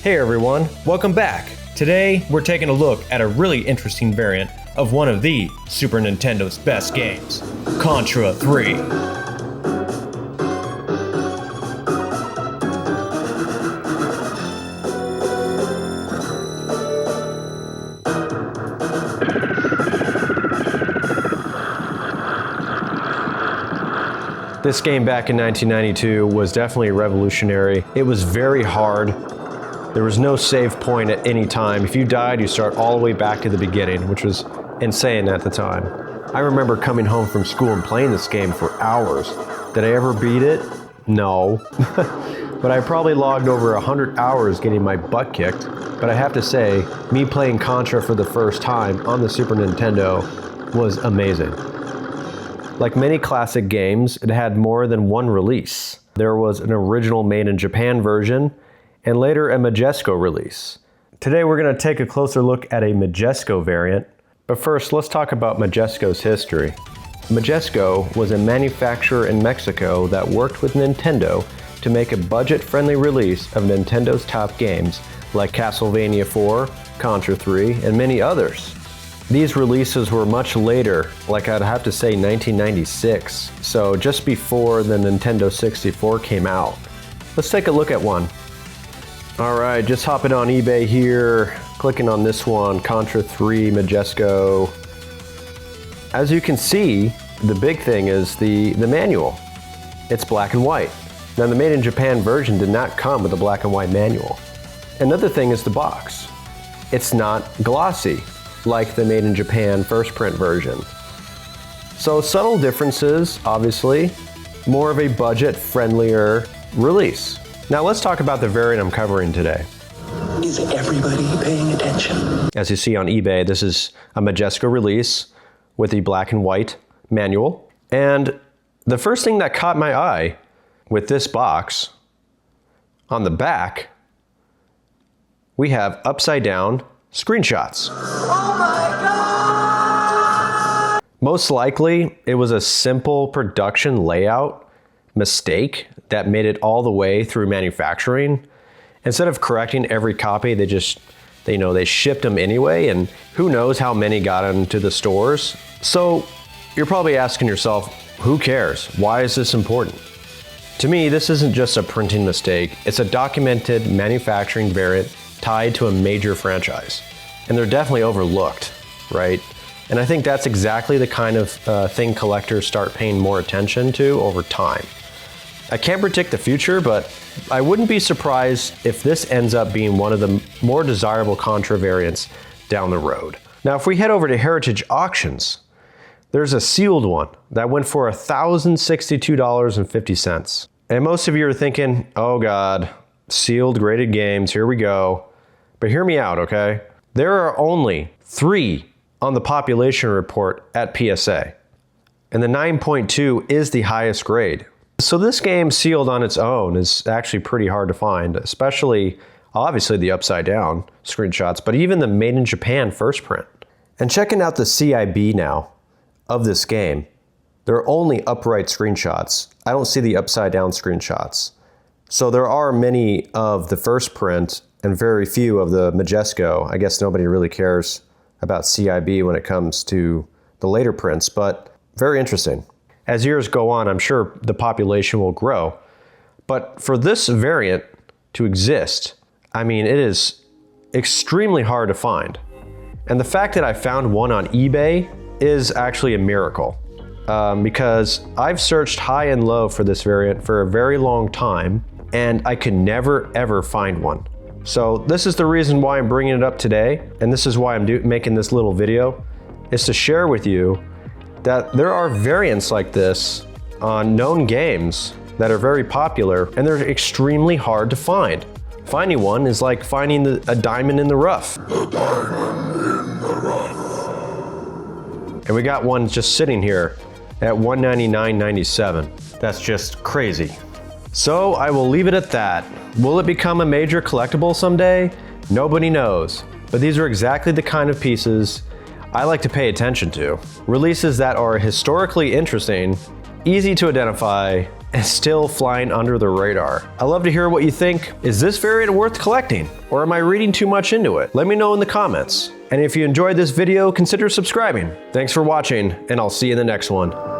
Hey everyone, welcome back. Today, we're taking a look at a really interesting variant of one of the Super Nintendo's best games, Contra III. This game back in 1992 was definitely revolutionary. It was very hard. There was no save point at any time. If you died, you start all the way back to the beginning, which was insane at the time. I remember coming home from school and playing this game for hours. Did I ever beat it? No. But I probably logged over 100 hours getting my butt kicked. But I have to say, me playing Contra for the first time on the Super Nintendo was amazing. Like many classic games, it had more than one release. There was an original made in Japan version, and later a Majesco release. Today we're going to take a closer look at a Majesco variant, but first let's talk about Majesco's history. Majesco was a manufacturer in Mexico that worked with Nintendo to make a budget-friendly release of Nintendo's top games like Castlevania 4, Contra 3, and many others. These releases were much later, like I'd have to say 1996, so just before the Nintendo 64 came out. Let's take a look at one. Alright, just hopping on eBay here, clicking on this one, Contra 3 Majesco. As you can see, the big thing is the manual. It's black and white. Now the Made in Japan version did not come with a black and white manual. Another thing is the box. It's not glossy, like the Made in Japan first print version. So subtle differences, obviously, more of a budget-friendlier release. Now let's talk about the variant I'm covering today. Is everybody paying attention? As you see on eBay, this is a Majesco release with the black and white manual. And the first thing that caught my eye with this box, on the back, we have upside down screenshots. Oh my God! Most likely, it was a simple production layout mistake that made it all the way through manufacturing. Instead of correcting every copy, they shipped them anyway, and who knows how many got into the stores. So you're probably asking yourself, who cares? Why is this important? To me, this isn't just a printing mistake. It's a documented manufacturing variant tied to a major franchise. And they're definitely overlooked, right? And I think that's exactly the kind of thing collectors start paying more attention to over time. I can't predict the future, but I wouldn't be surprised if this ends up being one of the more desirable Contra variants down the road. Now, if we head over to Heritage Auctions, there's a sealed one that went for $1,062.50. And most of you are thinking, oh God, sealed graded games, here we go. But hear me out, okay? There are only 3 on the population report at PSA. And the 9.2 is the highest grade. So this game sealed on its own is actually pretty hard to find, especially obviously the upside down screenshots, but even the Made in Japan first print. And checking out the CIB now of this game, there are only upright screenshots. I don't see the upside down screenshots. So there are many of the first print and very few of the Majesco. I guess nobody really cares about CIB when it comes to the later prints, but very interesting. As years go on, I'm sure the population will grow. But for this variant to exist, I mean, it is extremely hard to find. And the fact that I found one on eBay is actually a miracle. Because I've searched high and low for this variant for a very long time, and I could never ever find one. So this is the reason why I'm bringing it up today, and this is why I'm making this little video, is to share with you that there are variants like this on known games that are very popular, and they're extremely hard to find. Finding one is like finding a diamond in the rough. A diamond in the rough. And we got one just sitting here at $199.97. That's just crazy. So I will leave it at that. Will it become a major collectible someday? Nobody knows. But these are exactly the kind of pieces I like to pay attention to. Releases that are historically interesting, easy to identify, and still flying under the radar. I love to hear what you think. Is this variant worth collecting, or am I reading too much into it? Let me know in the comments. And if you enjoyed this video, consider subscribing. Thanks for watching, and I'll see you in the next one.